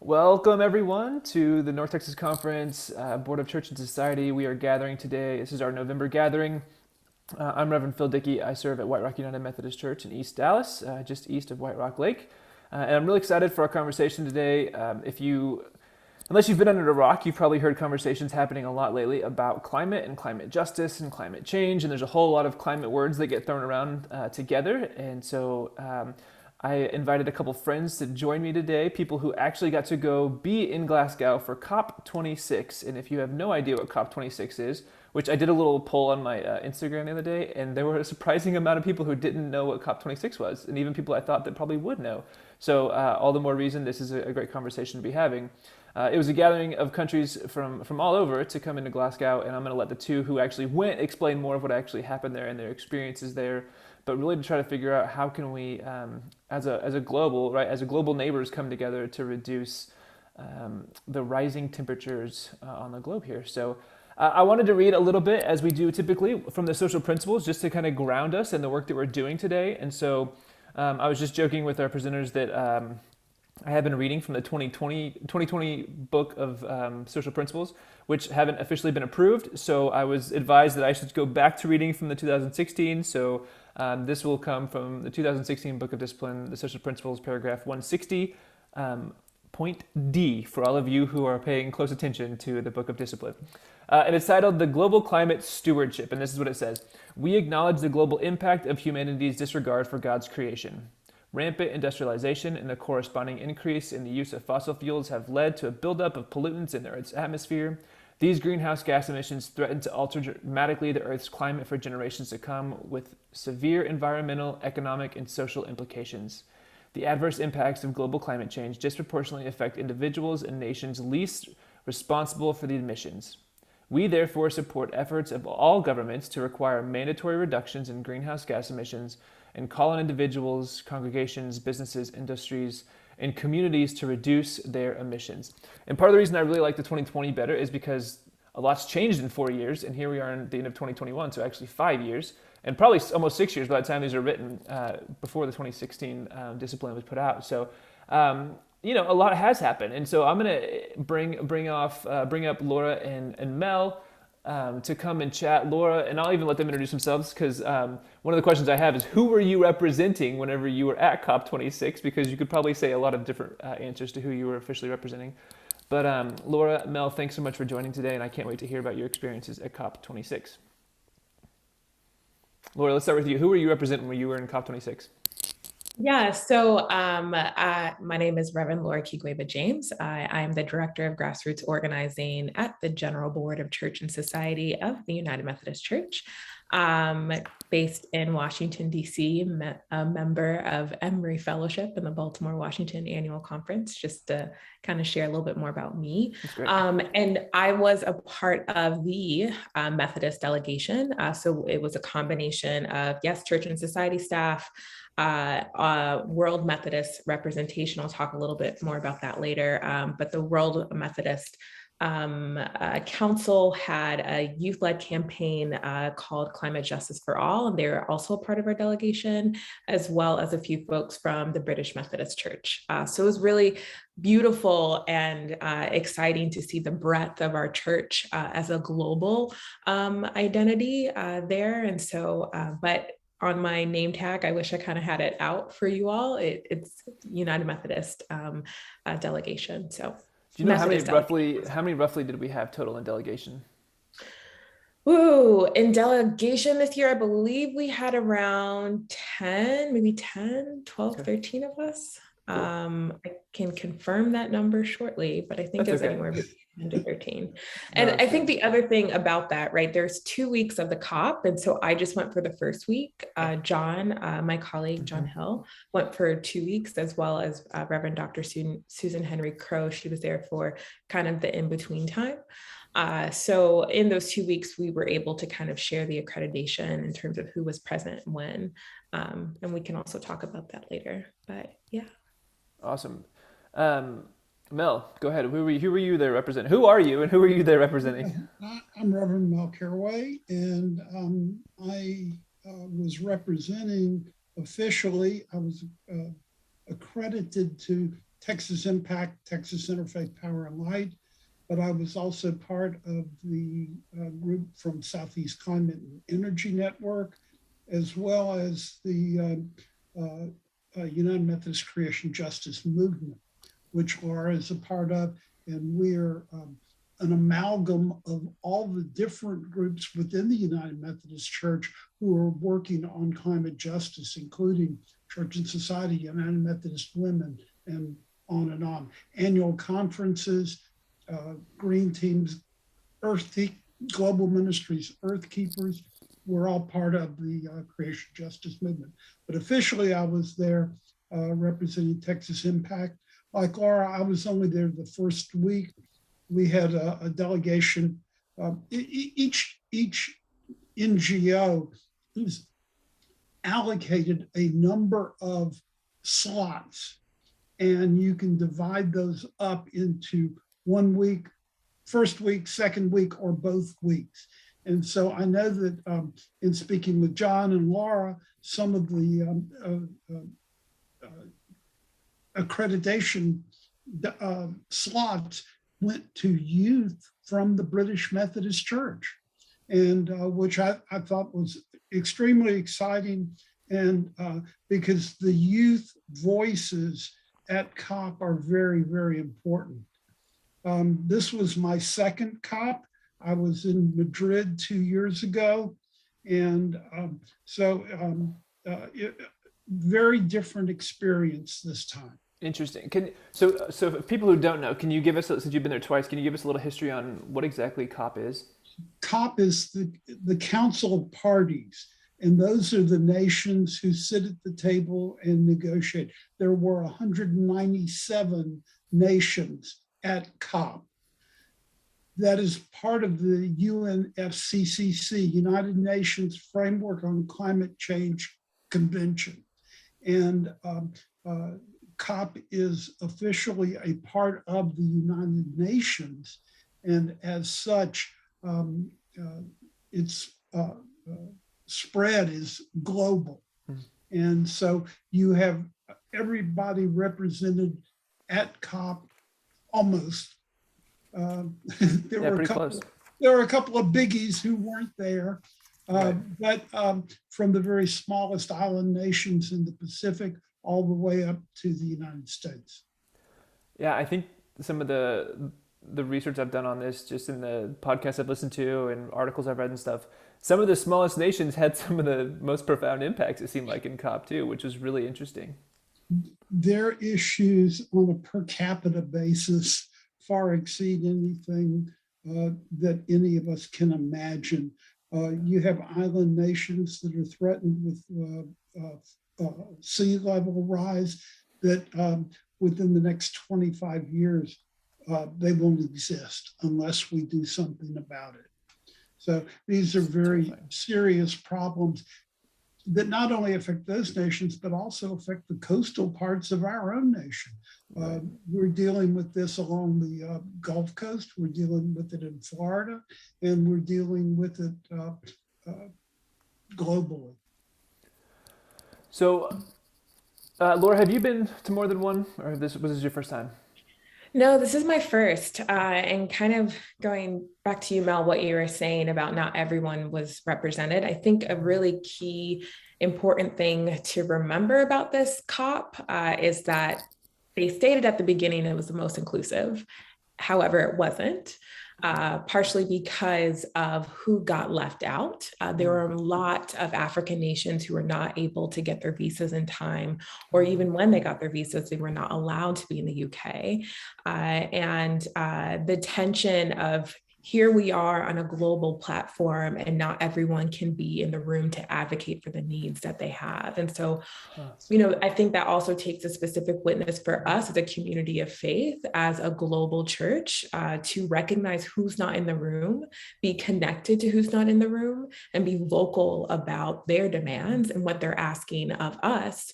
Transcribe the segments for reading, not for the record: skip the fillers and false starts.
Welcome, everyone, to the North Texas Conference Board of Church and Society. We are gathering today. This is our November gathering. I'm Reverend Phil Dickey. I serve at White Rock United Methodist Church in East Dallas, just east of White Rock Lake. And I'm really excited for our conversation today. Unless you've been under a rock, you've probably heard conversations happening a lot lately about climate and climate justice and climate change. And there's a whole lot of climate words that get thrown around together. And so I invited a couple friends to join me today, people who actually got to go be in Glasgow for COP26. And if you have no idea what COP26 is, which I did a little poll on my Instagram the other day, and there were a surprising amount of people who didn't know what COP26 was, and even people I thought that probably would know. So all the more reason this is a great conversation to be having. It was a gathering of countries from all over to come into Glasgow, and I'm going to let the two who actually went explain more of what actually happened there and their experiences there, but really to try to figure out how can we, as a global neighbors, come together to reduce the rising temperatures on the globe here. So I wanted to read a little bit, as we do typically, from the social principles, just to kind of ground us in the work that we're doing today. And so I was just joking with our presenters that I have been reading from the 2020 Book of Social Principles, which haven't officially been approved. So I was advised that I should go back to reading from the 2016. So this will come from the 2016 Book of Discipline, the Social Principles, paragraph 160, point D, for all of you who are paying close attention to the Book of Discipline. And it's titled The Global Climate Stewardship. And this is what it says. We acknowledge the global impact of humanity's disregard for God's creation. Rampant industrialization and the corresponding increase in the use of fossil fuels have led to a buildup of pollutants in the Earth's atmosphere. These greenhouse gas emissions threaten to alter dramatically the Earth's climate for generations to come, with severe environmental, economic, and social implications. The adverse impacts of global climate change disproportionately affect individuals and nations least responsible for the emissions. We therefore support efforts of all governments to require mandatory reductions in greenhouse gas emissions and call on individuals, congregations, businesses, industries, and communities to reduce their emissions. And part of the reason I really like the 2020 better is because a lot's changed in 4 years, and here we are in the end of 2021, so actually 5 years, and probably almost 6 years by the time these are written, before the 2016 discipline was put out. So, a lot has happened, and so I'm going to bring up Laura and Mel to come and chat. Laura, and I'll even let them introduce themselves, because one of the questions I have is, who were you representing whenever you were at COP26? Because you could probably say a lot of different answers to who you were officially representing. But Laura, Mel, thanks so much for joining today, and I can't wait to hear about your experiences at COP26. Laura, let's start with you. Who were you representing when you were in COP26? Yeah, so my name is Reverend Laura Kigweba James. I'm the Director of Grassroots Organizing at the General Board of Church and Society of the United Methodist Church, based in Washington, D.C., a member of Emory Fellowship in the Baltimore, Washington Annual Conference, just to kind of share a little bit more about me. That's great. And I was a part of the Methodist delegation. So it was a combination of, yes, church and society staff, World Methodist representation. I'll talk a little bit more about that later. But the World Methodist Council had a youth-led campaign called Climate Justice for All, and they're also a part of our delegation, as well as a few folks from the British Methodist Church. So it was really beautiful and exciting to see the breadth of our church as a global identity there. And so, but on my name tag, I wish I kind of had it out for you all. It's United Methodist delegation. So, Do you know how many roughly did we have total in delegation? Ooh, in delegation this year, I believe we had around 10, maybe 10, 12, 13 of us. Cool. I can confirm that number shortly, but I think it's anywhere between 10 to 13. And I think the other thing about that, right, there's 2 weeks of the COP. And so I just went for the first week. John, my colleague, John Hill, went for 2 weeks, as well as Reverend Dr. Susan Henry Crow. She was there for kind of the in-between time. So in those 2 weeks, we were able to kind of share the accreditation in terms of who was present when, and we can also talk about that later, but yeah. Awesome. Mel, go ahead. Who were you there representing? Who are you and who are you there representing? I'm Reverend Mel Caraway, and I was representing officially. I was accredited to Texas Impact, Texas Interfaith Power and Light, but I was also part of the group from Southeast Climate and Energy Network, as well as the United Methodist Creation Justice Movement, which Laura is a part of, and we're an amalgam of all the different groups within the United Methodist Church who are working on climate justice, including Church and Society, United Methodist Women, and on. Annual conferences, Green Teams, Global Ministries, Earth Keepers, we're all part of the Creation Justice Movement. But officially, I was there representing Texas Impact. Like Laura, I was only there the first week. We had a delegation. Each NGO is allocated a number of slots, and you can divide those up into 1 week, first week, second week, or both weeks. And so I know that in speaking with John and Laura, some of the accreditation slots went to youth from the British Methodist Church, and which I thought was extremely exciting, and because the youth voices at COP are very, very important. This was my second COP. I was in Madrid 2 years ago, and very different experience this time. Interesting. So for people who don't know, can you give us, since you've been there twice, can you give us a little history on what exactly COP is? COP is the Council of Parties, and those are the nations who sit at the table and negotiate. There were 197 nations at COP. That is part of the UNFCCC, United Nations Framework on Climate Change Convention. And COP is officially a part of the United Nations, and as such, its spread is global. And so you have everybody represented at COP almost. There were a couple of biggies who weren't there, but from the very smallest island nations in the Pacific all the way up to the United States. Yeah, I think some of the research I've done on this, just in the podcasts I've listened to and articles I've read and stuff, some of the smallest nations had some of the most profound impacts, it seemed like, in COP too, which was really interesting. Their issues on a per capita basis far exceed anything that any of us can imagine. You have island nations that are threatened with sea level rise that within the next 25 years, they won't exist unless we do something about it. So these are very serious problems that not only affect those nations, but also affect the coastal parts of our own nation. We're dealing with this along the Gulf Coast, we're dealing with it in Florida, and we're dealing with it globally. So, Laura, have you been to more than one, or was this your first time? No, this is my first. And kind of going back to you, Mel, what you were saying about not everyone was represented. I think a really key important thing to remember about this COP is that they stated at the beginning it was the most inclusive. However, it wasn't. Partially because of who got left out. There were a lot of African nations who were not able to get their visas in time, or even when they got their visas, they were not allowed to be in the UK. And the tension of here we are on a global platform and not everyone can be in the room to advocate for the needs that they have. And so, I think that also takes a specific witness for us as a community of faith, as a global church, to recognize who's not in the room, be connected to who's not in the room, and be vocal about their demands and what they're asking of us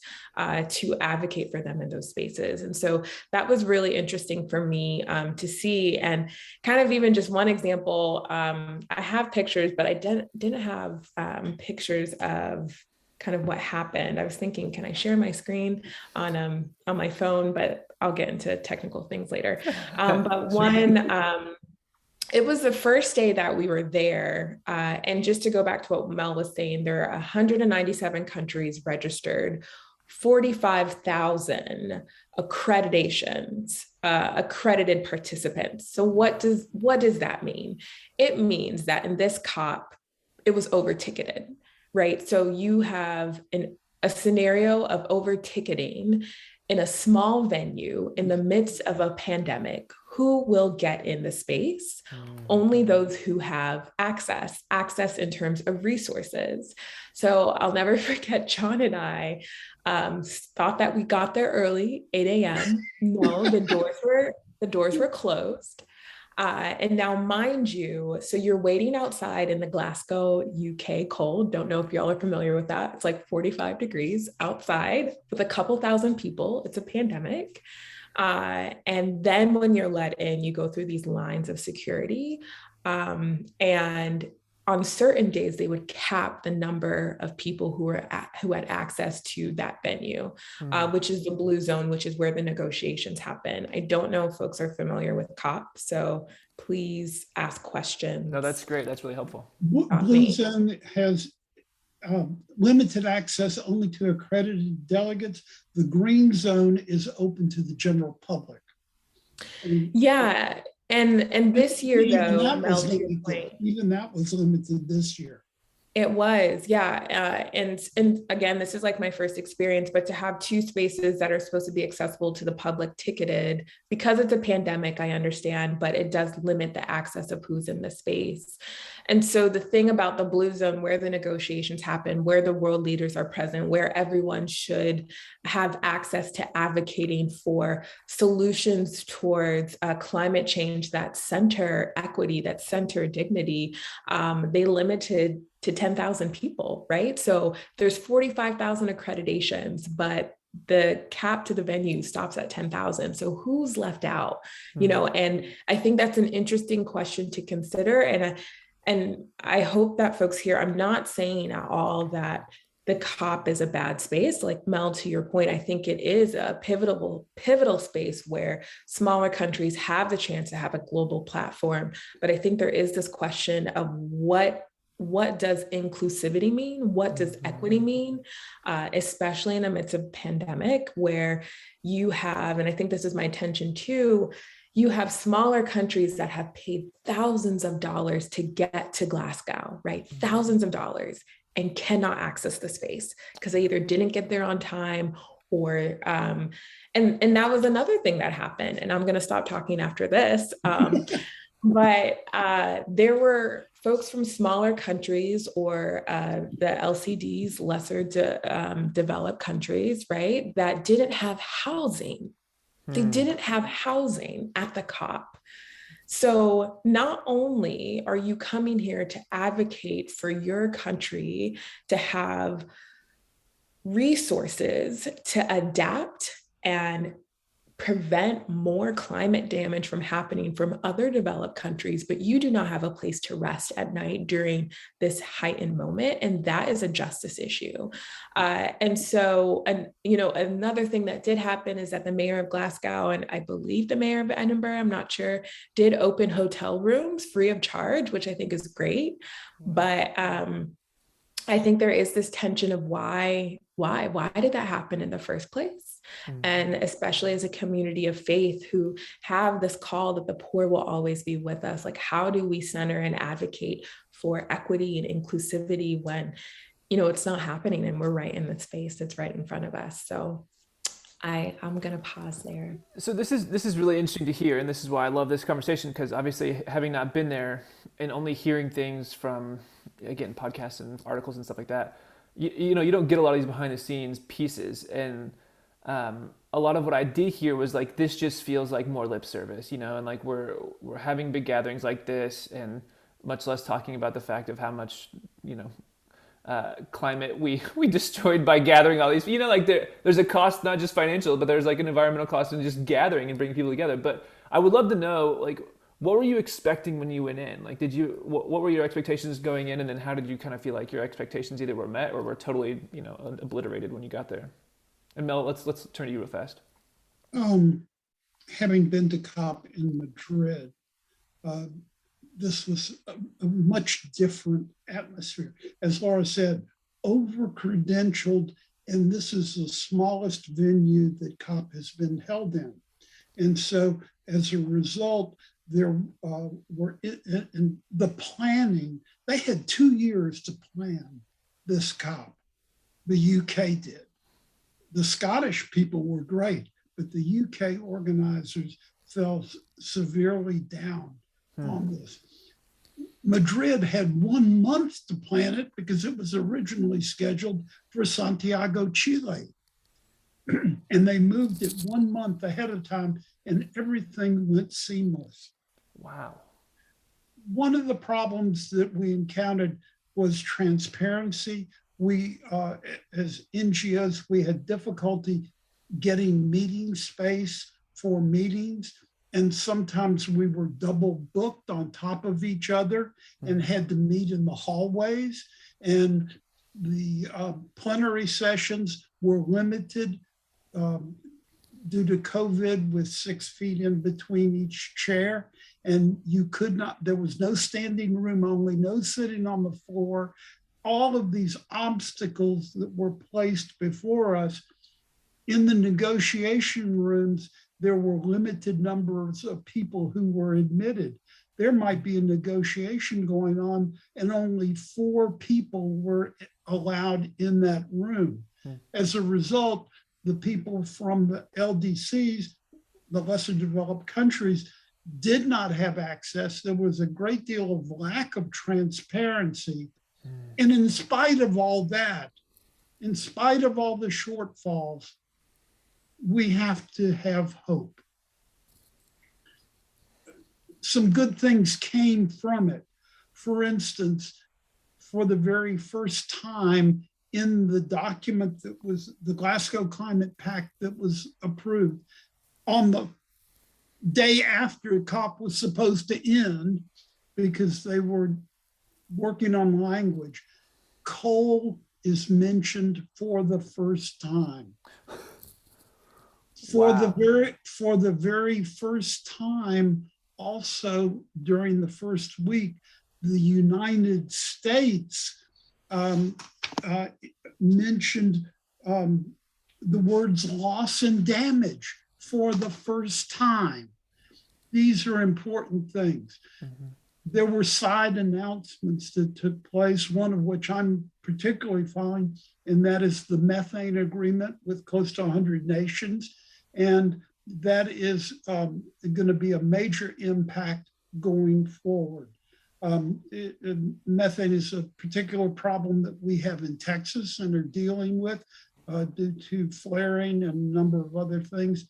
to advocate for them in those spaces. And so that was really interesting for me to see. And kind of even just one example, I have pictures, but I didn't have pictures of kind of what happened. I was thinking, can I share my screen on my phone? But I'll get into technical things later. But it was the first day that we were there. And just to go back to what Mel was saying, there are 197 countries registered, 45,000 accreditations, accredited participants. So what does that mean? It means that in this COP, it was over ticketed, right? So you have a scenario of over ticketing in a small venue in the midst of a pandemic. Who will get in the space? Only those who have access in terms of resources. So I'll never forget, John and I thought that we got there early, 8 a.m. No, the doors were closed. And now, mind you, so you're waiting outside in the Glasgow, UK cold. Don't know if y'all are familiar with that. It's like 45 degrees outside with a couple thousand people. It's a pandemic. And then when you're let in, you go through these lines of security. And on certain days, they would cap the number of people who had access to that venue, which is the blue zone, which is where the negotiations happen. I don't know if folks are familiar with COP, so please ask questions. No, that's great. That's really helpful. Blue zone has limited access only to accredited delegates. The green zone is open to the general public. Yeah. And this year, though, Mel, even that was limited this year. It was, yeah. And again, this is like my first experience, but to have two spaces that are supposed to be accessible to the public ticketed, because it's a pandemic, I understand, but it does limit the access of who's in the space. And so the thing about the blue zone, where the negotiations happen, where the world leaders are present, where everyone should have access to advocating for solutions towards climate change that center equity, that center dignity, they limited to 10,000 people, right? So there's 45,000 accreditations, but the cap to the venue stops at 10,000. So who's left out? You know, and I think that's an interesting question to consider. And I hope that folks here, I'm not saying at all that the COP is a bad space. Like Mel, to your point, I think it is a pivotal space where smaller countries have the chance to have a global platform. But I think there is this question of what does inclusivity mean? What does equity mean? Especially in the midst of a pandemic where you have, and I think this is my attention too, you have smaller countries that have paid thousands of dollars to get to Glasgow, right? Thousands of dollars, and cannot access the space because they either didn't get there on time or, and that was another thing that happened. And I'm going to stop talking after this. But there were folks from smaller countries or the LCDs, lesser developed countries, right, that didn't have housing. They didn't have housing at the COP. So not only are you coming here to advocate for your country to have resources to adapt and prevent more climate damage from happening from other developed countries, but you do not have a place to rest at night during this heightened moment. And that is a justice issue. And so, another thing that did happen is that the mayor of Glasgow, and I believe the mayor of Edinburgh, I'm not sure, did open hotel rooms free of charge, which I think is great. But I think there is this tension of why did that happen in the first place? And especially as a community of faith who have this call that the poor will always be with us, like how do we center and advocate for equity and inclusivity when, it's not happening and we're right in the space that's right in front of us. So I'm going to pause there. So this is really interesting to hear, and this is why I love this conversation, because obviously having not been there and only hearing things from, again, podcasts and articles and stuff like that, you don't get a lot of these behind the scenes pieces. And a lot of what I did hear was like, this just feels like more lip service, and like we're having big gatherings like this and much less talking about the fact of how much, climate we destroyed by gathering all these, like there's a cost, not just financial, but there's like an environmental cost in just gathering and bringing people together. But I would love to know, like, What were you expecting when you went in? Like, what were your expectations going in, and then how did you kind of feel like your expectations either were met or were totally, obliterated when you got there? And Mel, let's turn to you real fast. Having been to COP in Madrid, this was a much different atmosphere. As Laura said, over-credentialed, and this is the smallest venue that COP has been held in. And so as a result, there were in the planning, they had 2 years to plan this COP. The UK did. The Scottish people were great, but the UK organizers fell severely down on this. Madrid had 1 month to plan it because it was originally scheduled for Santiago, Chile. And they moved it 1 month ahead of time, and everything went seamless. Wow. One of the problems that we encountered was transparency. We, as NGOs, we had difficulty getting meeting space for meetings. And sometimes we were double booked on top of each other and had to meet in the hallways. And the plenary sessions were limited due to COVID, with 6 feet in between each chair. And you could not, there was no standing room only, no sitting on the floor. All of these obstacles that were placed before us. In the negotiation rooms, there were limited numbers of people who were admitted. There might be a negotiation going on and only 4 people were allowed in that room. As a result, the people from the LDCs, the lesser developed countries, did not have access. There was a great deal of lack of transparency. And in spite of all that, in spite of all the shortfalls, we have to have hope. Some good things came from it. For instance, for the very first time in the document that was the Glasgow Climate Pact that was approved, on the day after COP was supposed to end, because they were working on language, coal is mentioned for the first time. For the very first time, also during the first week, the United States mentioned the words loss and damage for the first time. These are important things. There were side announcements that took place, one of which I'm particularly following, and that is the methane agreement with close to 100 nations. And that is going to be a major impact going forward. Methane is a particular problem that we have in Texas and are dealing with due to flaring and a number of other things.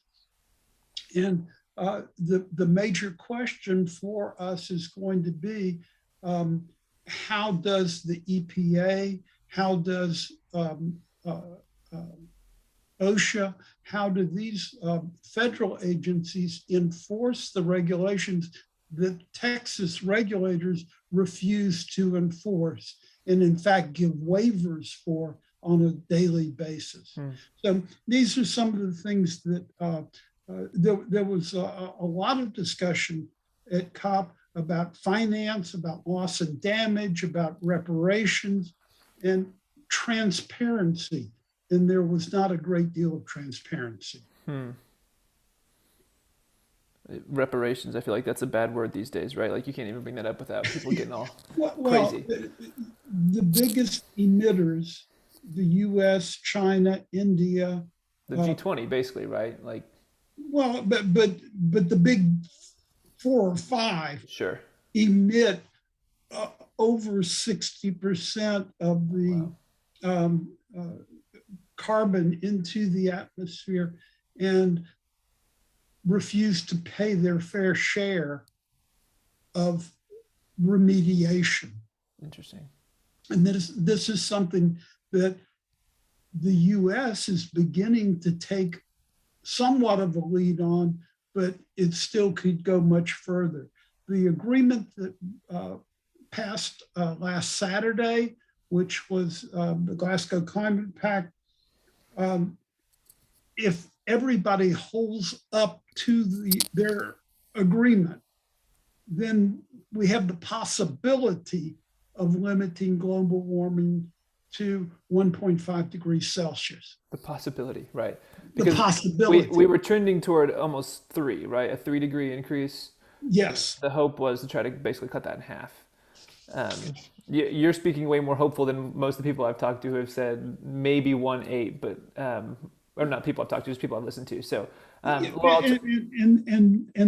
And the major question for us is going to be, how does the EPA, how does OSHA, how do these federal agencies enforce the regulations that Texas regulators refuse to enforce and in fact give waivers for on a daily basis? So these are some of the things that there was a lot of discussion at COP about finance, about loss and damage, about reparations and transparency. And there was not a great deal of transparency. Reparations, I feel like that's a bad word these days, right? Like you can't even bring that up without people getting all crazy. Well, the biggest emitters, the US, China, India. The G20 basically, right? Like. Well, but the big 4 or 5 sure emit over 60% of the carbon into the atmosphere and refuse to pay their fair share of remediation. Interesting. And this is something that the US is beginning to take somewhat of a lead on, but it still could go much further. the agreement that passed last Saturday, which was the Glasgow Climate Pact, if everybody holds up to their agreement, then we have the possibility of limiting global warming to 1.5 degrees Celsius. The possibility, right? Because the possibility. We were trending toward almost 3, right? A 3-degree increase. Yes. The hope was to try to basically cut that in half. You're speaking way more hopeful than most of the people I've talked to who have said maybe 1.8, but or not people I've talked to, just people I've listened to. So, and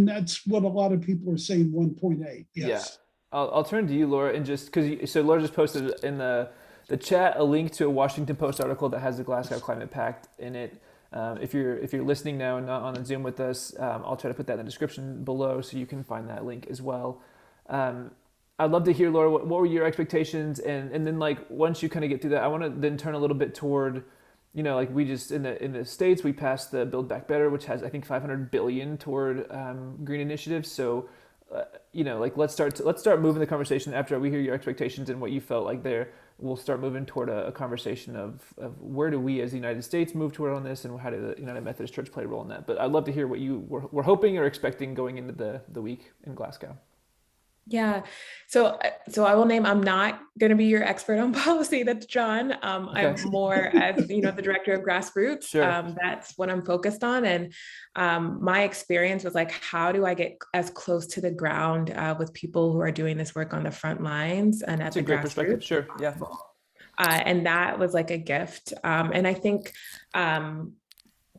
that's what a lot of people are saying, 1.8. Yes. Yeah. I'll turn to you, Laura, and just because Laura just posted in the chat a link to a Washington Post article that has the Glasgow Climate Pact in it. If you're listening now and not on the Zoom with us, I'll try to put that in the description below so you can find that link as well. I'd love to hear, Laura, what were your expectations, and then like once you kind of get through that, I want to then turn a little bit toward, like we just in the States we passed the Build Back Better, which has I think $500 billion toward green initiatives. So like let's start moving the conversation after we hear your expectations and what you felt like there. We'll start moving toward a conversation of where do we as the United States move toward on this, and how did the United Methodist Church play a role in that. But I'd love to hear what you were hoping or expecting going into the week in Glasgow. Yeah. So I will name, I'm not going to be your expert on policy. That's John. Okay. I'm more as, the director of grassroots. Sure. That's what I'm focused on. And my experience was like, how do I get as close to the ground with people who are doing this work on the front lines and at That's the a great grassroots? perspective. Sure. Yeah. And that was like a gift. And I think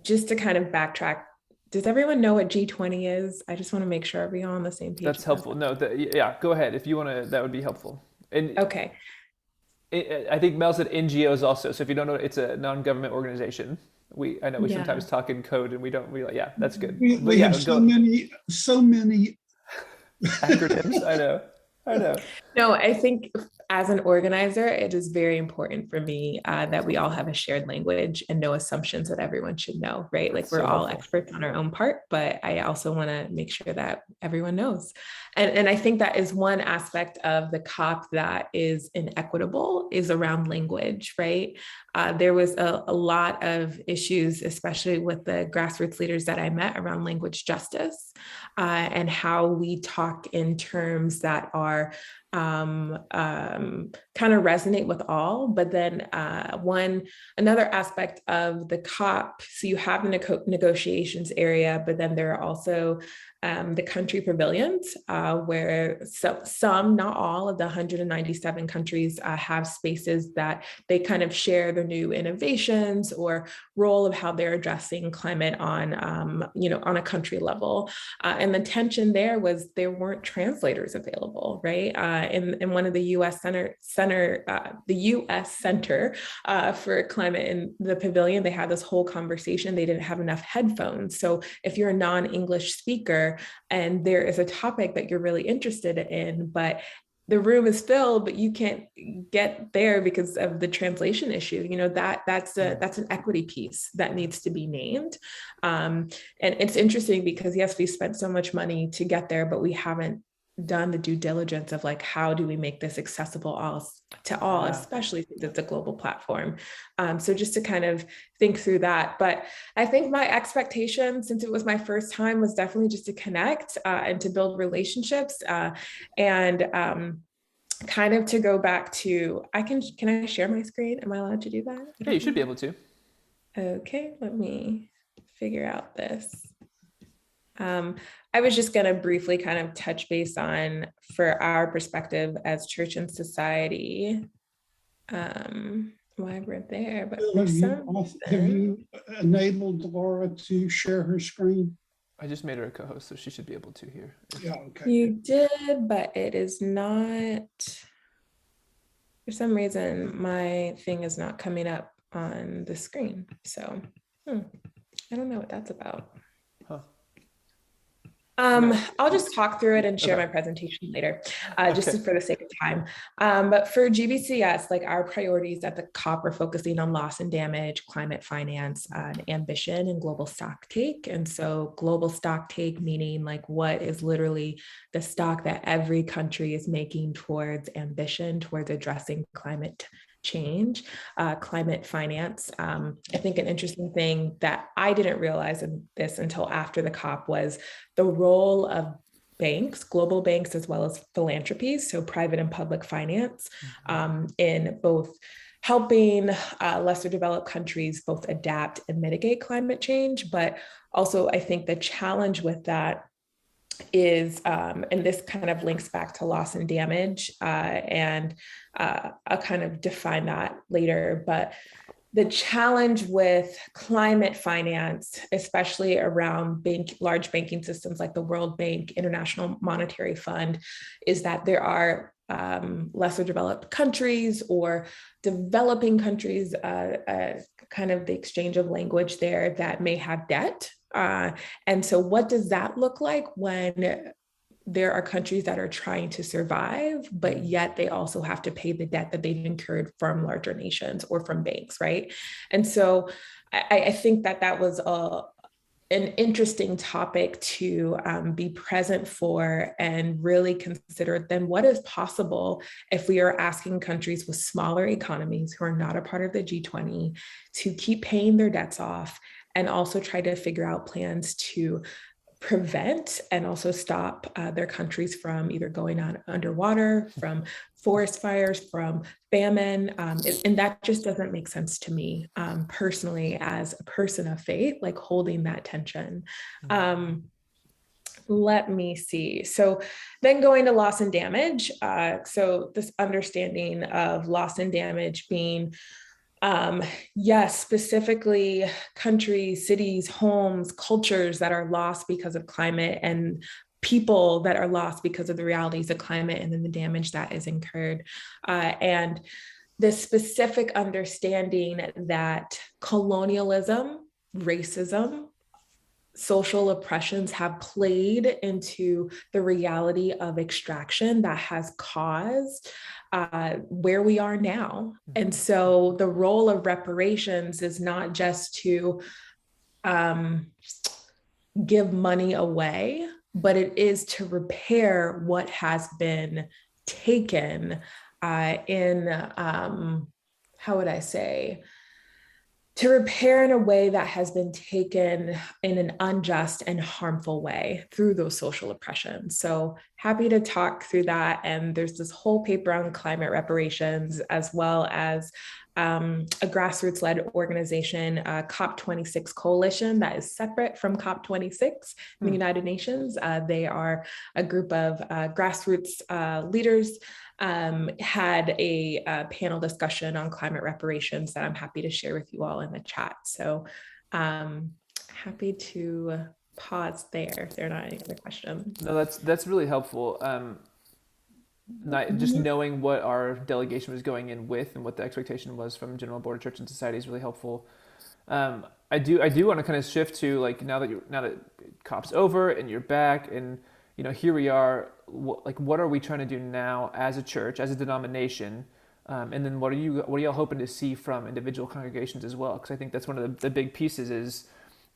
just to kind of backtrack, does everyone know what G20 is? I just want to make sure we're all on the same page. That's helpful. No, yeah, go ahead. If you want to, that would be helpful. And okay. I think Mel said NGOs also. So if you don't know, it's a non-government organization. I know we sometimes talk in code and we yeah, that's good. We have so many acronyms. I know. No, I think as an organizer, it is very important for me that we all have a shared language and no assumptions that everyone should know, right? Like we're all experts on our own part, but I also want to make sure that everyone knows. And I think that is one aspect of the COP that is inequitable is around language, right? There was a lot of issues, especially with the grassroots leaders that I met around language justice and how we talk in terms that are kind of resonate with all. But then another aspect of the COP, so you have the negotiations area, but then there are also the country pavilions where some, not all of the 197 countries have spaces that they kind of share their new innovations or role of how they're addressing climate on, on a country level. And the tension there was there weren't translators available, right? In one of the U.S. the U.S. Center for Climate in the pavilion, they had this whole conversation. They didn't have enough headphones. So if you're a non-English speaker and there is a topic that you're really interested in, but the room is filled, but you can't get there because of the translation issue, that's an equity piece that needs to be named. And it's interesting because yes, we spent so much money to get there, but we haven't done the due diligence of like, how do we make this accessible to all, especially since it's a global platform. So just to kind of think through that. But I think my expectation, since it was my first time, was definitely just to connect and to build relationships and kind of to go back to, can I share my screen? Am I allowed to do that? Yeah, you should be able to. Okay, let me figure out this. I was just going to briefly kind of touch base on, for our perspective as church and society, why we're there. But have you enabled Laura to share her screen? I just made her a co-host, so she should be able to here. Yeah, okay. You did, but it is not, for some reason, my thing is not coming up on the screen. So I don't know what that's about. Huh. I'll just talk through it and share Okay. my presentation later, just Okay. for the sake of time. But for GBC&S, like our priorities at the COP are focusing on loss and damage, climate finance, ambition, and global stock take. And so global stock take meaning like what is literally the stock that every country is making towards ambition, towards addressing climate change, climate finance. I think an interesting thing that I didn't realize in this until after the COP was the role of banks, global banks, as well as philanthropies, so private and public finance, in both helping lesser developed countries both adapt and mitigate climate change. But also, I think the challenge with that is, and this kind of links back to loss and damage, and I'll kind of define that later, but the challenge with climate finance, especially around large banking systems like the World Bank, International Monetary Fund, is that there are lesser developed countries or developing countries, kind of the exchange of language there, that may have debt. And so what does that look like when there are countries that are trying to survive, but yet they also have to pay the debt that they've incurred from larger nations or from banks, right? And so I think that was an interesting topic to be present for and really consider then what is possible if we are asking countries with smaller economies who are not a part of the G20 to keep paying their debts off and also try to figure out plans to prevent and also stop their countries from either going on underwater, from forest fires, from famine. And that just doesn't make sense to me personally as a person of faith, like holding that tension. Let me see. So then going to loss and damage. So this understanding of loss and damage being yes, specifically countries, cities, homes, cultures that are lost because of climate, and people that are lost because of the realities of climate and then the damage that is incurred. And the specific understanding that colonialism, racism, social oppressions have played into the reality of extraction that has caused where we are now. And so the role of reparations is not just to give money away, but it is to repair what has been taken how would I say, to repair in a way that has been taken in an unjust and harmful way through those social oppressions. So happy to talk through that. And there's this whole paper on climate reparations, as well as a grassroots-led organization, COP26 Coalition, that is separate from COP26 in the United Nations. They are a group of grassroots leaders, had a panel discussion on climate reparations that I'm happy to share with you all in the chat. So happy to pause there if there are not any other questions. No, that's really helpful. Just knowing what our delegation was going in with and what the expectation was from General Board of Church and Society is really helpful. I do want to kind of shift to, like, now that COP's over and you're back, and here we are. What are we trying to do now as a church, as a denomination, and then what are y'all hoping to see from individual congregations as well? Because I think that's one of the big pieces is,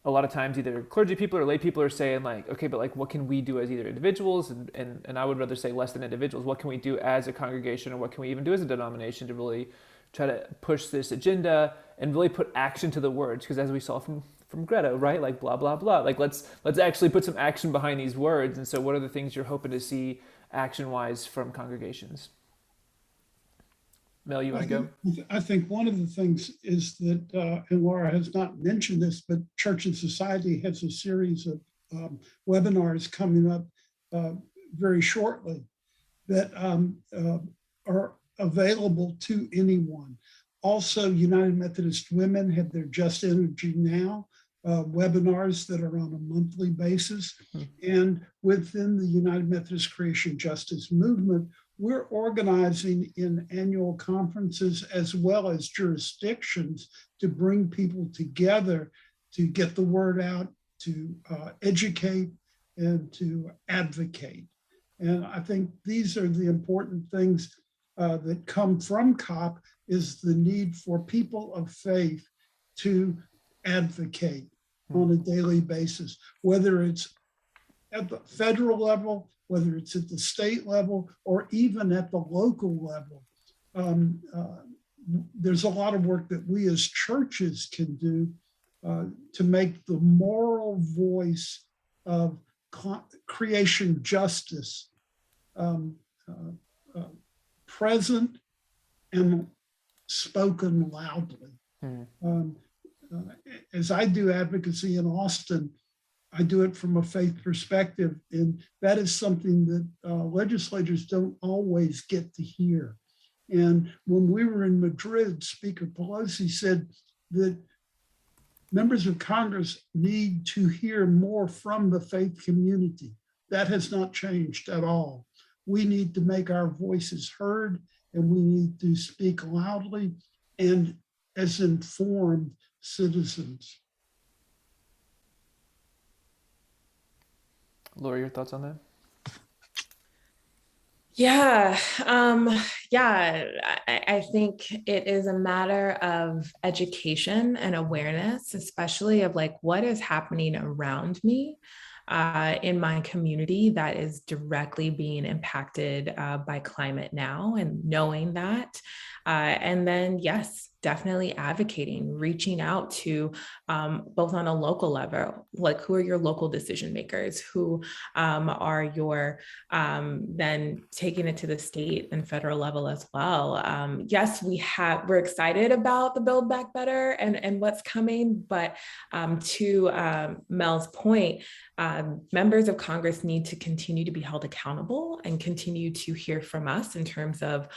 a lot of times either clergy people or lay people are saying, like, okay, but like, what can we do as either individuals, and I would rather say less than individuals, what can we do as a congregation, or what can we even do as a denomination to really try to push this agenda and really put action to the words? Because as we saw from Greta, right, like blah blah blah, like let's actually put some action behind these words. And so what are the things you're hoping to see action wise from congregations? Mel, you want to go? I think one of the things is that, and Laura has not mentioned this, but Church and Society has a series of webinars coming up very shortly that are available to anyone. Also, United Methodist Women have their Just Energy Now webinars that are on a monthly basis. And within the United Methodist Creation Justice Movement, we're organizing in annual conferences as well as jurisdictions to bring people together to get the word out, to educate, and to advocate. And I think these are the important things that come from COP, is the need for people of faith to advocate on a daily basis, whether it's at the federal level, whether it's at the state level, or even at the local level. There's a lot of work that we as churches can do to make the moral voice of creation justice present and spoken loudly. As I do advocacy in Austin, I do it from a faith perspective, and that is something that legislators don't always get to hear. And when we were in Madrid, Speaker Pelosi said that members of Congress need to hear more from the faith community. That has not changed at all. We need to make our voices heard, and we need to speak loudly and as informed citizens. Laura, your thoughts on that? I think it is a matter of education and awareness, especially of like what is happening around me in my community that is directly being impacted by climate now, and knowing that. And then, yes, definitely advocating, reaching out to both on a local level, like who are your local decision makers, who are your, then taking it to the state and federal level as well. Yes, we're excited about the Build Back Better and what's coming, but to Mel's point, members of Congress need to continue to be held accountable and continue to hear from us in terms of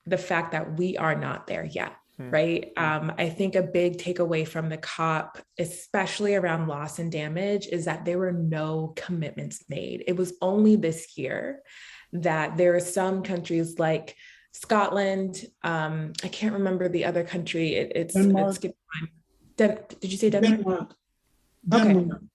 the fact that we are not there yet, right? I think a big takeaway from the COP, especially around loss and damage, is that there were no commitments made. It was only this year that there are some countries like Scotland, I can't remember the other country, it's did you say Denmark? Denmark. Okay.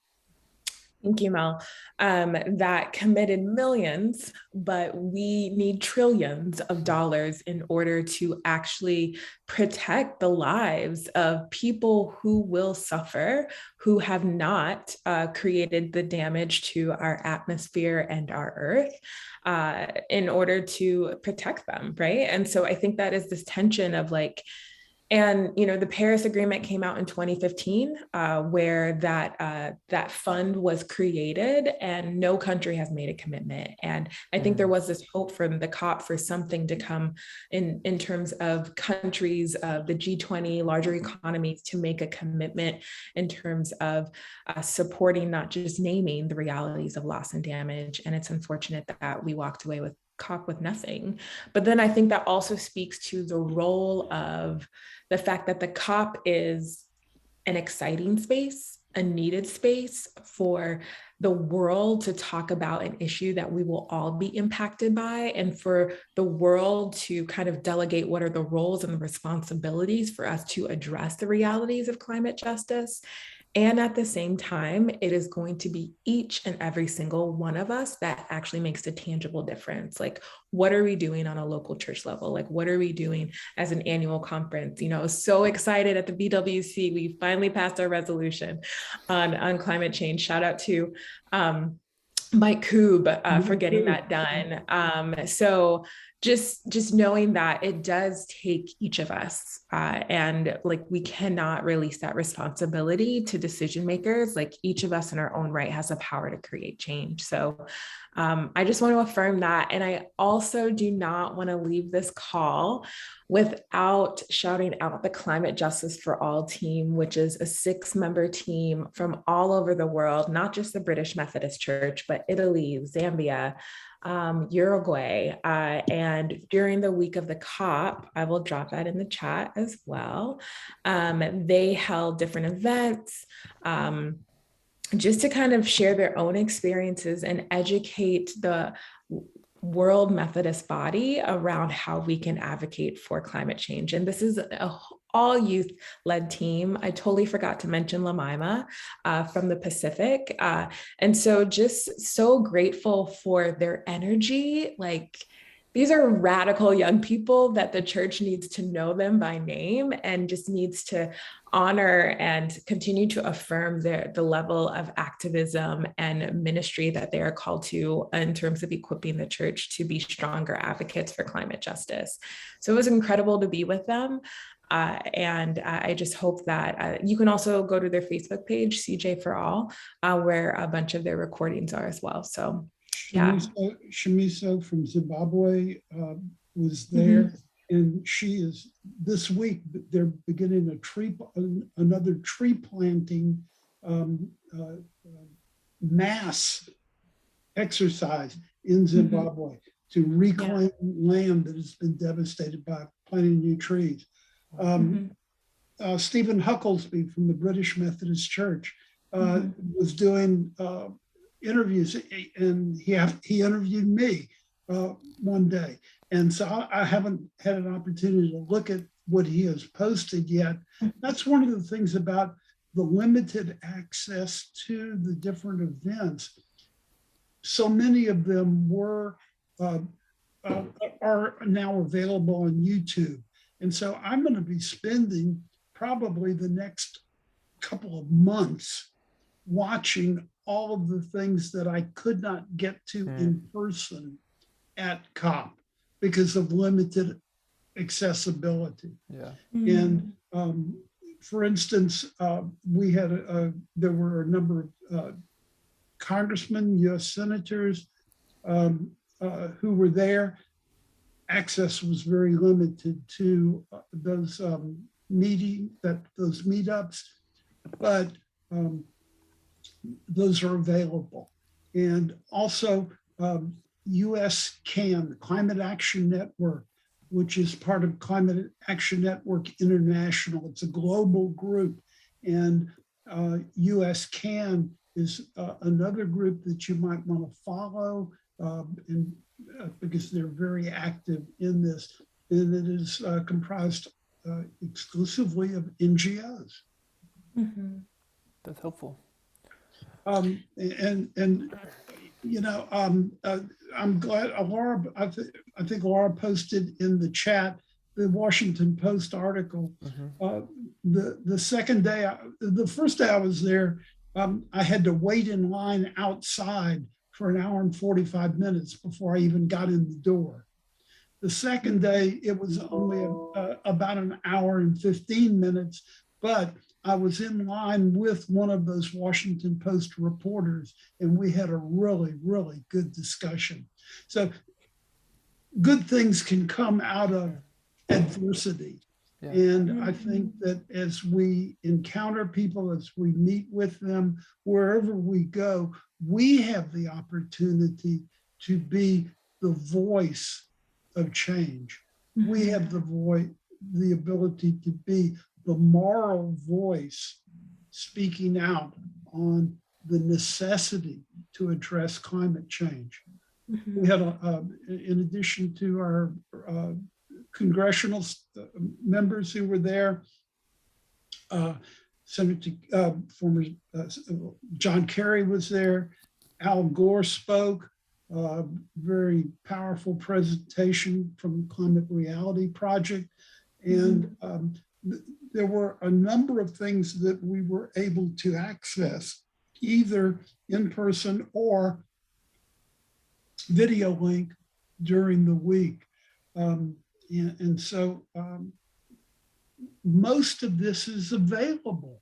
Thank you, Mel. That committed millions, but we need trillions of dollars in order to actually protect the lives of people who will suffer, who have not created the damage to our atmosphere and our earth, in order to protect them, right? And so I think that is this tension of like, and, you know, the Paris Agreement came out in 2015, where that fund was created and no country has made a commitment. And I think there was this hope from the COP for something to come in terms of countries of the G20, larger economies, to make a commitment in terms of supporting, not just naming the realities of loss and damage. And it's unfortunate that we walked away with COP with nothing. But then I think that also speaks to the role of the fact that the COP is an exciting space, a needed space for the world to talk about an issue that we will all be impacted by, and for the world to kind of delegate what are the roles and the responsibilities for us to address the realities of climate justice. And at the same time, it is going to be each and every single one of us that actually makes a tangible difference. Like, what are we doing on a local church level? Like, what are we doing as an annual conference? You know, I was so excited at the BWC. We finally passed our resolution on climate change. Shout out to Mike Koob for getting that done. So just knowing that it does take each of us, and like we cannot release that responsibility to decision makers. Like each of us in our own right has the power to create change. So I just want to affirm that. And I also do not want to leave this call without shouting out the Climate Justice for All team, which is a 6-member team from all over the world, not just the British Methodist Church, but Italy, Zambia, Uruguay. And during the week of the COP, I will drop that in the chat as well. They held different events, just to kind of share their own experiences and educate the World Methodist body around how we can advocate for climate change. And this is all youth-led team. I totally forgot to mention Lamima from the Pacific. And so just so grateful for their energy. Like, these are radical young people that the church needs to know them by name and just needs to honor and continue to affirm the level of activism and ministry that they are called to in terms of equipping the church to be stronger advocates for climate justice. So it was incredible to be with them. And I just hope that you can also go to their Facebook page, CJ for All, where a bunch of their recordings are as well. So yeah. Shamiso from Zimbabwe was there, and she is this week. They're beginning another tree planting mass exercise in Zimbabwe to reclaim land that has been devastated by planting new trees. Stephen Hucklesby from the British Methodist Church was doing interviews, and he interviewed me one day, and so I haven't had an opportunity to look at what he has posted yet. That's one of the things about the limited access to the different events. So many of them are now available on YouTube, and so I'm going to be spending probably the next couple of months watching all of the things that I could not get to in person at COP because of limited accessibility. And for instance, there were a number of congressmen, US senators who were there. Access was very limited to those meetups, but those are available. And also US CAN, Climate Action Network, which is part of Climate Action Network International. It's a global group. And US CAN is another group that you might want to follow because they're very active in this. And it is comprised exclusively of NGOs. That's helpful. I'm glad Laura, I think Laura posted in the chat the Washington Post article. The second day, the first day I was there, I had to wait in line outside for an hour and 45 minutes before I even got in the door. The second day, it was only about an hour and 15 minutes, but I was in line with one of those Washington Post reporters, and we had a really, really good discussion. So good things can come out of adversity. And I think that as we encounter people, as we meet with them, wherever we go, we have the opportunity to be the voice of change. We have the ability to be the moral voice speaking out on the necessity to address climate change. We had, in addition to our congressional members who were there, Senator former John Kerry was there, Al Gore spoke, very powerful presentation from the Climate Reality Project. And there were a number of things that we were able to access, either in person or video link during the week. And so most of this is available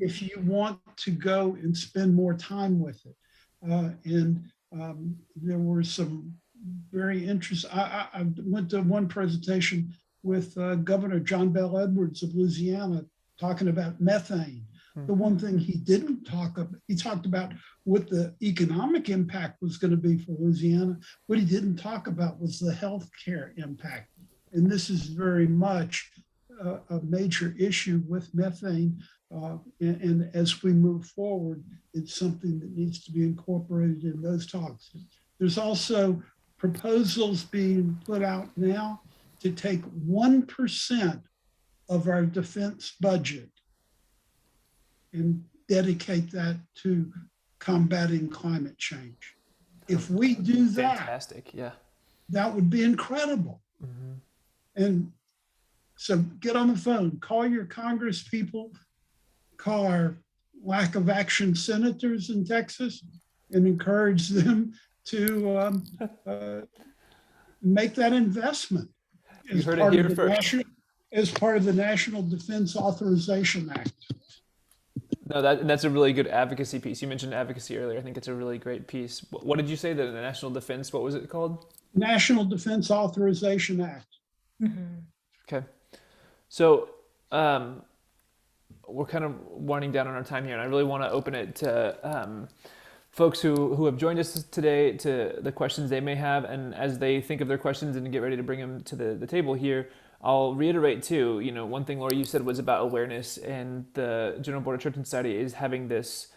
if you want to go and spend more time with it. There were some very interesting, I went to one presentation with Governor John Bel Edwards of Louisiana talking about methane. The one thing he didn't talk about, he talked about what the economic impact was going to be for Louisiana. What he didn't talk about was the healthcare impact. And this is very much a major issue with methane. And as we move forward, it's something that needs to be incorporated in those talks. There's also proposals being put out now to take 1% of our defense budget and dedicate that to combating climate change. If we do that, fantastic, yeah, that would be incredible. And so get on the phone, call your Congress people, call our lack of action senators in Texas, and encourage them to make that investment you heard it here first. As part of the National Defense Authorization Act. No, that's a really good advocacy piece. You mentioned advocacy earlier. I think it's a really great piece. What did you say? The National Defense, what was it called? National Defense Authorization Act. Okay. So we're kind of winding down on our time here, and I really want to open it to folks who have joined us today, to the questions they may have. And as they think of their questions and get ready to bring them to the table here, I'll reiterate too, one thing, Laura, you said was about awareness, and the General Board of Church and Society is having this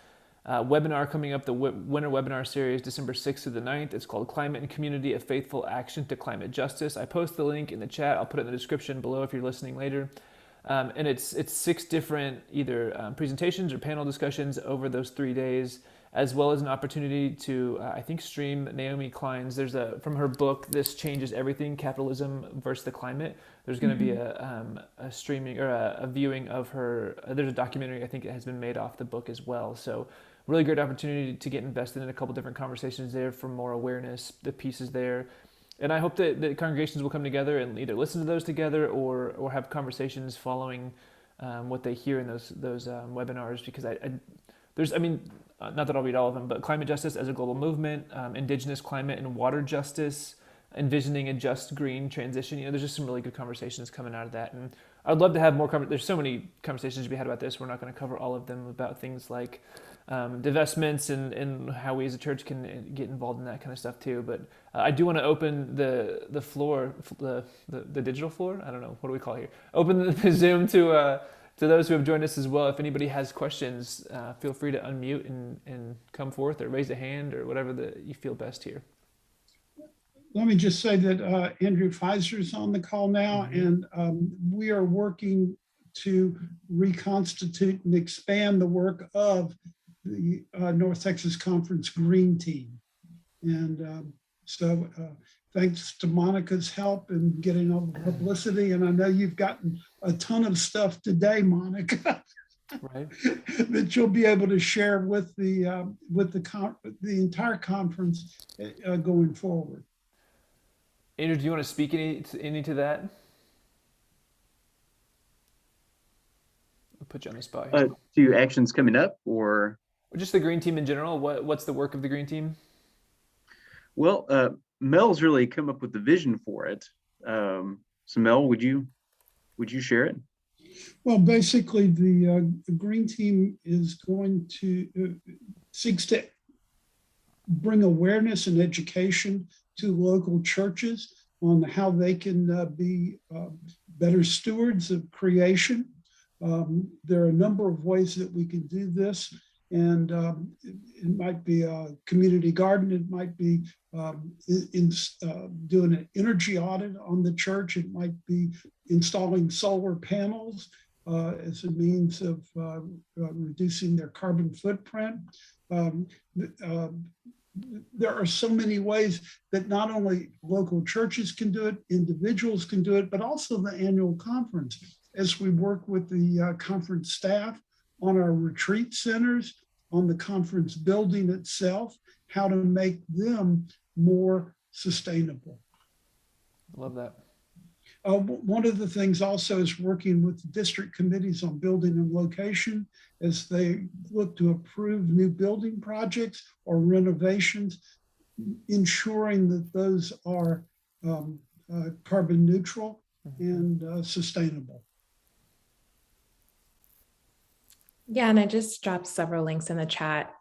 webinar coming up, the winter webinar series, December 6th through the 9th. It's called Climate and Community, a Faithful Action to Climate Justice. I post the link in the chat. I'll put it in the description below if you're listening later. And it's 6 different either presentations or panel discussions over those 3 days, as well as an opportunity to, I think, stream Naomi Klein's. There's from her book, This Changes Everything, Capitalism versus the Climate. There's going to be a streaming or a viewing of her. There's a documentary, I think, that has been made off the book as well. So really great opportunity to get invested in a couple different conversations there for more awareness, the pieces there. And I hope that the congregations will come together and either listen to those together or have conversations following what they hear in those webinars, because not that I'll read all of them, but climate justice as a global movement, indigenous climate and water justice, envisioning a just green transition. There's just some really good conversations coming out of that. And I'd love to have more there's so many conversations to be had about this. We're not going to cover all of them, about things like divestments and how we as a church can get involved in that kind of stuff too. But I do want to open the floor, the digital floor. I don't know, what do we call it here? Open the Zoom to those who have joined us as well. If anybody has questions, feel free to unmute and come forth, or raise a hand, or whatever you feel best here. Let me just say that Andrew Pfizer is on the call now, and we are working to reconstitute and expand the work of the North Texas Conference Green Team. And so thanks to Monica's help in getting all the publicity. And I know you've gotten a ton of stuff today, Monica, right, that you'll be able to share with the entire conference going forward. Andrew, do you want to speak any to that? I'll put you on the spot here. To actions coming up, or just the Green Team in general? What's the work of the Green Team? Well, Mel's really come up with the vision for it. So Mel, would you share it? Well, basically, the Green Team is going to seeks to bring awareness and education to local churches on how they can be better stewards of creation. There are a number of ways that we can do this, and it might be a community garden. It might be doing an energy audit on the church. It might be installing solar panels as a means of reducing their carbon footprint. There are so many ways that not only local churches can do it, individuals can do it, but also the annual conference. As we work with the conference staff on our retreat centers, on the conference building itself, how to make them more sustainable. Love that. One of the things also is working with district committees on building and location as they look to approve new building projects or renovations, ensuring that those are carbon neutral and sustainable. Yeah, and I just dropped several links in the chat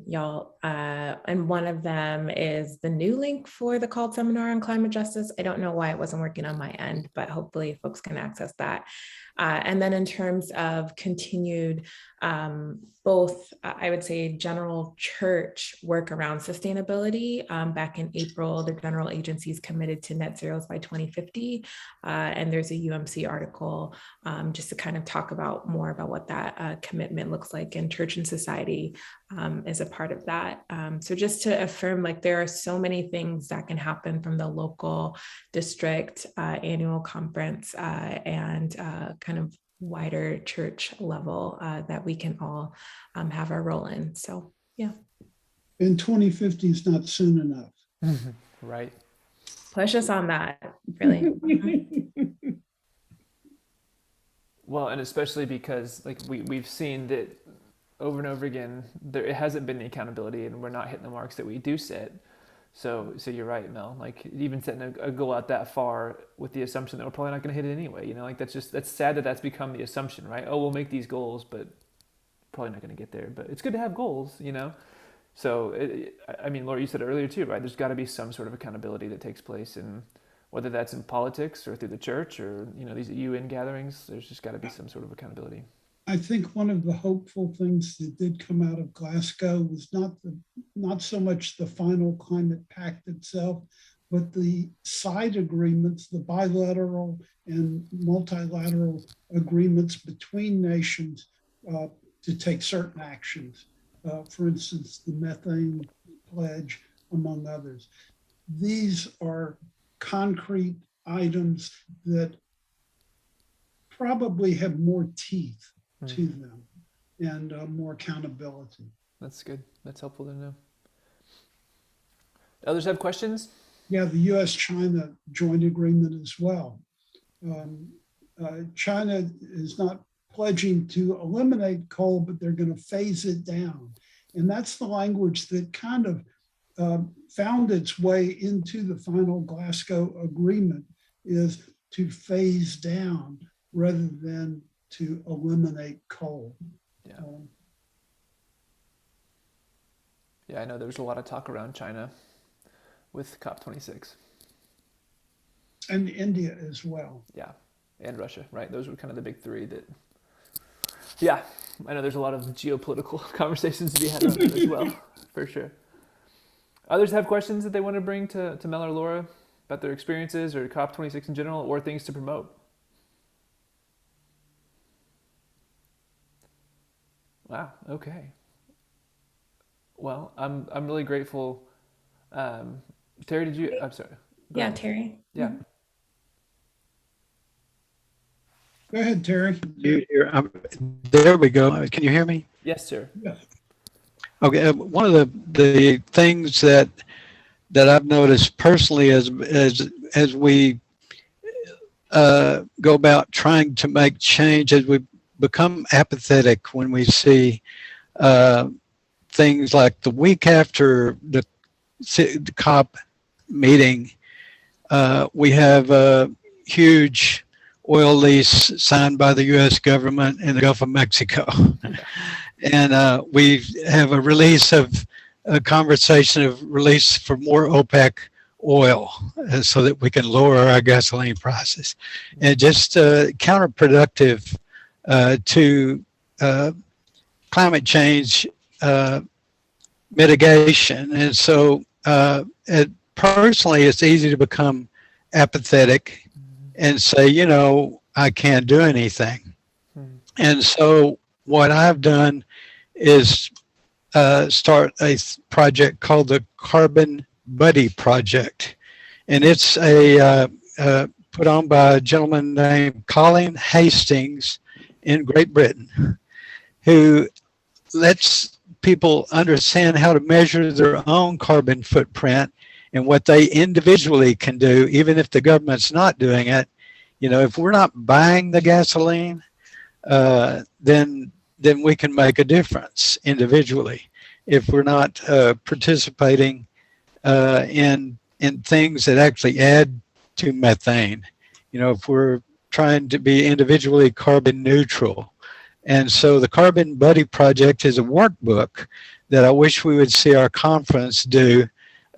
y'all, and one of them is the new link for the called seminar on climate justice. I don't know why it wasn't working on my end, but hopefully folks can access that. And then in terms of continued, both, I would say, general church work around sustainability. Back in April, the general agencies committed to net zeros by 2050. And there's a UMC article just to kind of talk about more about what that commitment looks like, in church and society is a part of that. So just to affirm, like, there are so many things that can happen from the local, district, annual conference, and kind of wider church level that we can all have our role in. So, yeah. And 2050 is not soon enough. Right. Push us on that, really. Well, and especially because, like, we've seen that over and over again, it hasn't been the accountability, and we're not hitting the marks that we do set. So you're right, Mel. Like, even setting a goal out that far with the assumption that we're probably not going to hit it anyway. You know, like, that's sad that that's become the assumption, right? Oh, we'll make these goals, but probably not going to get there. But it's good to have goals, you know. So I mean, Laura, you said it earlier too, right? There's got to be some sort of accountability that takes place, and whether that's in politics or through the church or, you know, these UN gatherings, there's just got to be some sort of accountability. I think one of the hopeful things that did come out of Glasgow was not so much the final climate pact itself, but the side agreements, the bilateral and multilateral agreements between nations to take certain actions. For instance, the methane pledge, among others. These are concrete items that probably have more teeth to them and more accountability. That's good. That's helpful to know. Others have questions? Yeah, the U.S.-China joint agreement as well. China is not pledging to eliminate coal, but they're going to phase it down. And that's the language that kind of found its way into the final Glasgow agreement, is to phase down rather than to eliminate coal. Yeah. Yeah, I know there's a lot of talk around China with COP26. And India as well. Yeah, and Russia, right? Those were kind of the big three that, yeah, I know there's a lot of geopolitical conversations to be had on that as well, for sure. Others have questions that they want to bring to Mel or Laura about their experiences or COP26 in general, or things to promote? Wow, okay. Well, I'm really grateful. Terry, did you, I'm sorry. Go ahead. Terry. Yeah. Go ahead, Terry. There we go. Can you hear me? Yes, sir. Yes. Okay. One of the things that I've noticed personally as we go about trying to make change, as we become apathetic when we see things like the week after the COP meeting, we have a huge oil lease signed by the U.S. government in the Gulf of Mexico. And we have a release of a conversation of release for more OPEC oil so that we can lower our gasoline prices. And just counterproductive to climate change mitigation. And so personally, it's easy to become apathetic and say, you know, I can't do anything. And so what I've done is start a project called the Carbon Buddy Project. And it's put on by a gentleman named Colin Hastings in Great Britain, who lets people understand how to measure their own carbon footprint and what they individually can do, even if the government's not doing it. You know, if we're not buying the gasoline, then we can make a difference individually. If we're not participating in things that actually add to methane, you know, if we're trying to be individually carbon neutral. And so the Carbon Buddy Project is a workbook that I wish we would see our conference do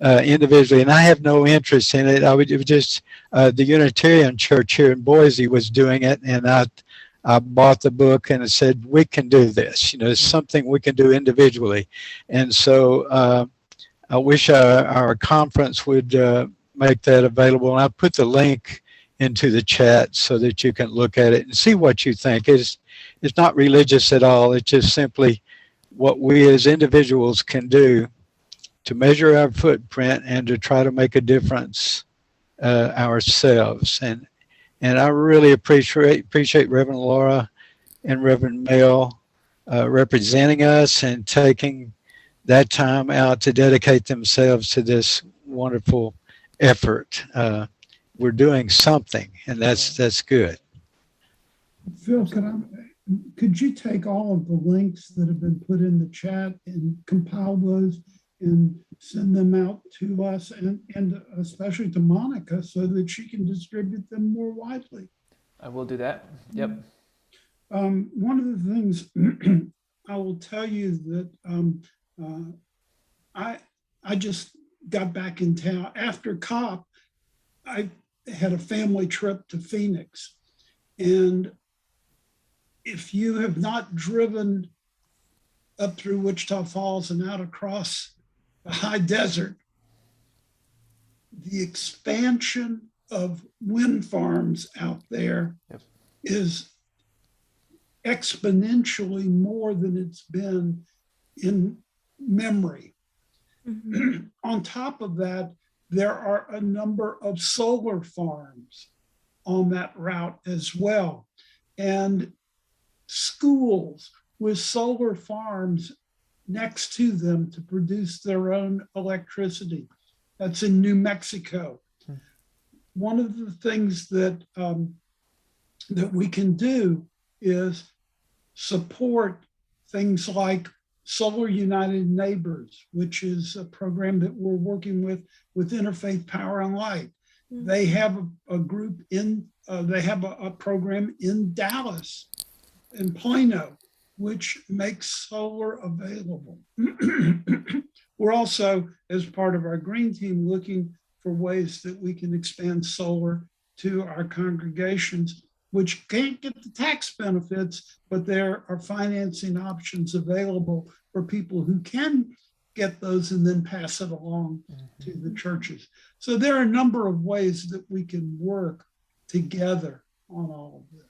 individually. And I have no interest in it. It was just the Unitarian Church here in Boise was doing it, and I bought the book and it said, we can do this. It's something we can do individually. And so I wish our conference would make that available. And I put the link into the chat so that you can look at it and see what you think. It's not religious at all. It's just simply what we as individuals can do to measure our footprint and to try to make a difference ourselves. And I really appreciate Reverend Laura and Reverend Mel representing us and taking that time out to dedicate themselves to this wonderful effort. We're doing something, and that's good. Phil, could you take all of the links that have been put in the chat and compile those and send them out to us and especially to Monica so that she can distribute them more widely? I will do that. Yep. One of the things I will tell you that I just got back in town after COP. I had a family trip to Phoenix, and if you have not driven up through Wichita Falls and out across the high desert, the expansion of wind farms out there is exponentially more than it's been in memory. Mm-hmm. On top of that, there are a number of solar farms on that route as well. And schools with solar farms next to them to produce their own electricity. That's in New Mexico. One of the things that we can do is support things like Solar United Neighbors, which is a program that we're working with Interfaith Power and Light. Mm-hmm. They have a group they have a program in Dallas, in Plano, which makes solar available. We're also, as part of our green team, looking for ways that we can expand solar to our congregations, which can't get the tax benefits, but there are financing options available for people who can get those and then pass it along to the churches. So there are a number of ways that we can work together on all of this.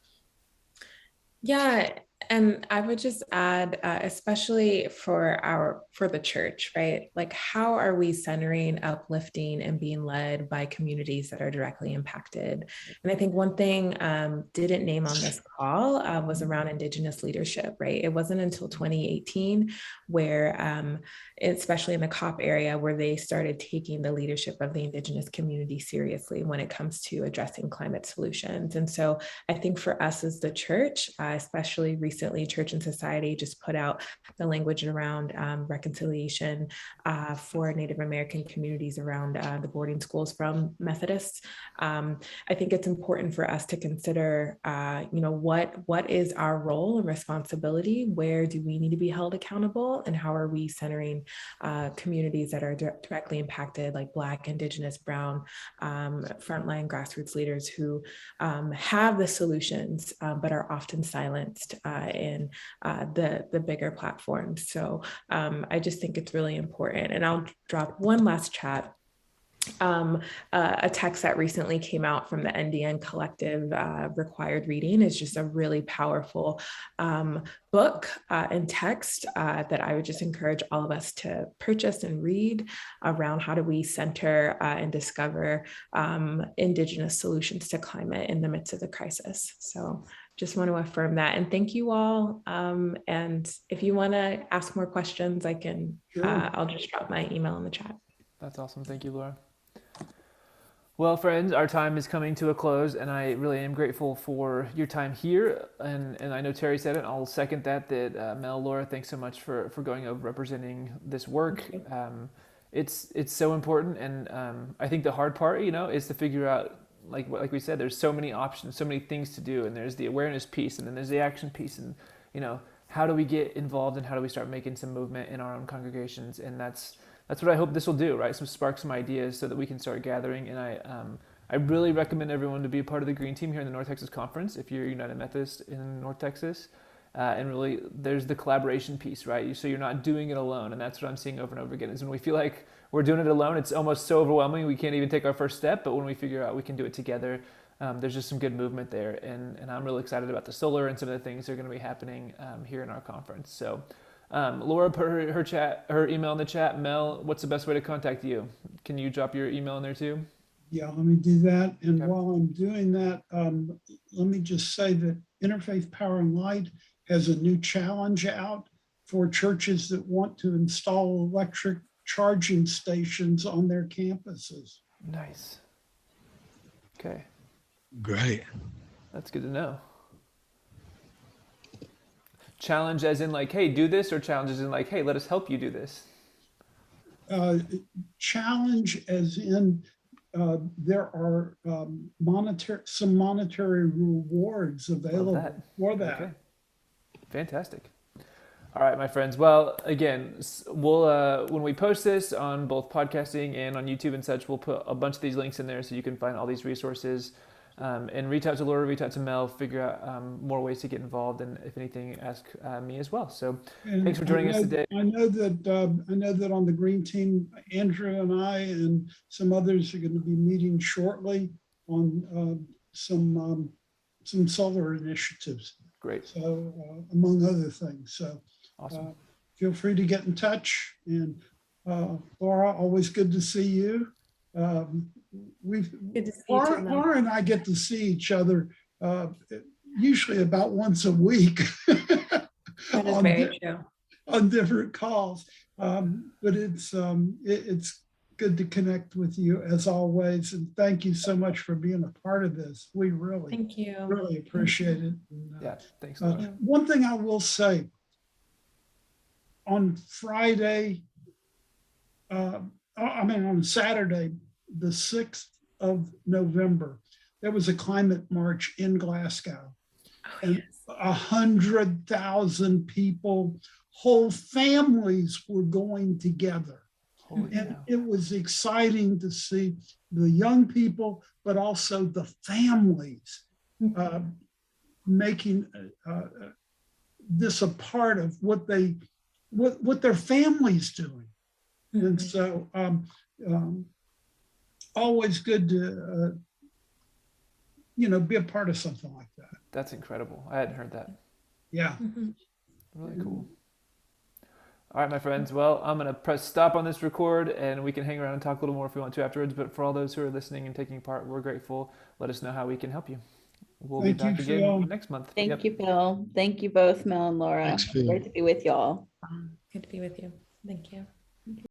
Yeah, and I would just add, especially for the church, right? Like, how are we centering, uplifting, and being led by communities that are directly impacted? And I think one thing didn't name on this call was around Indigenous leadership, right? It wasn't until 2018 where, especially in the COP area, where they started taking the leadership of the Indigenous community seriously when it comes to addressing climate solutions. And so I think for us as the church, especially recently, Church and Society just put out the language around reconciliation for Native American communities around the boarding schools from Methodists. I think it's important for us to consider, what is our role and responsibility? Where do we need to be held accountable? And how are we centering communities that are directly impacted, like Black, Indigenous, Brown, frontline grassroots leaders who have the solutions, but are often silenced in the bigger platforms. So I just think it's really important. And I'll drop one last chat. A text that recently came out from the NDN Collective, Required Reading, is just a really powerful book and text that I would just encourage all of us to purchase and read around how do we center and discover Indigenous solutions to climate in the midst of the crisis. So just want to affirm that. And thank you all. And if you want to ask more questions, I can, I'll just drop my email in the chat. That's awesome. Thank you, Laura. Well, friends, our time is coming to a close, and I really am grateful for your time here. And I know Terry said it, and I'll second that Mel, Laura, thanks so much for going over representing this work. It's so important, and I think the hard part, is to figure out, like we said, there's so many options, so many things to do, and there's the awareness piece, and then there's the action piece, and how do we get involved and how do we start making some movement in our own congregations? And that's what I hope this will do, right? Spark some ideas so that we can start gathering. And I really recommend everyone to be a part of the Green Team here in the North Texas Conference if you're United Methodist in North Texas. And really, there's the collaboration piece, right? So you're not doing it alone. And that's what I'm seeing over and over again, is when we feel like we're doing it alone, it's almost so overwhelming we can't even take our first step. But when we figure out we can do it together, there's just some good movement there. And I'm really excited about the solar and some of the things that are going to be happening here in our conference. So Laura put her email in the chat. Mel, what's the best way to contact you? Can you drop your email in there too? Yeah, let me do that. And Okay. while I'm doing that, let me just say that Interfaith Power and Light has a new challenge out for churches that want to install electric charging stations on their campuses. Nice. Okay. Great. That's good to know. Challenge as in like, hey, do this, or challenge as in like, hey, let us help you do this? Challenge as in there are some monetary rewards available for that. Okay. Fantastic. All right, my friends. Well, again, we'll when we post this on both podcasting and on YouTube and such, we'll put a bunch of these links in there so you can find all these resources. And reach out to Laura, reach out to Mel, figure out more ways to get involved, and if anything, ask me as well. So thanks for joining us today. I know that on the Green Team, Andrew and I and some others are going to be meeting shortly on some solar initiatives. Great. So among other things. So Awesome. Feel free to get in touch. And Laura, always good to see you. Good to see you too, Mel. Laura and I get to see each other usually about once a week. That is very true. On different calls, but it's good to connect with you as always, and thank you so much for being a part of this. We really Thank you. really appreciate it. And, Yeah. Thanks so much. one thing I will say, on Friday, on Saturday, the 6th of November, there was a climate march in Glasgow. And 100,000 people, whole families were going together. Holy And cow. it was exciting to see the young people, but also the families making this a part of what their families doing. And so always good to be a part of something like that. That's incredible. I hadn't heard that. Yeah. Really cool. All right, my friends. Well, I'm going to press stop on this record, and we can hang around and talk a little more if we want to afterwards. But for all those who are listening and taking part, we're grateful. Let us know how we can help you. We'll be back again next month. Thank you, Bill. Thank you both, Mel and Laura. Thanks, Phil. Great to be with y'all. Good to be with you. Thank you.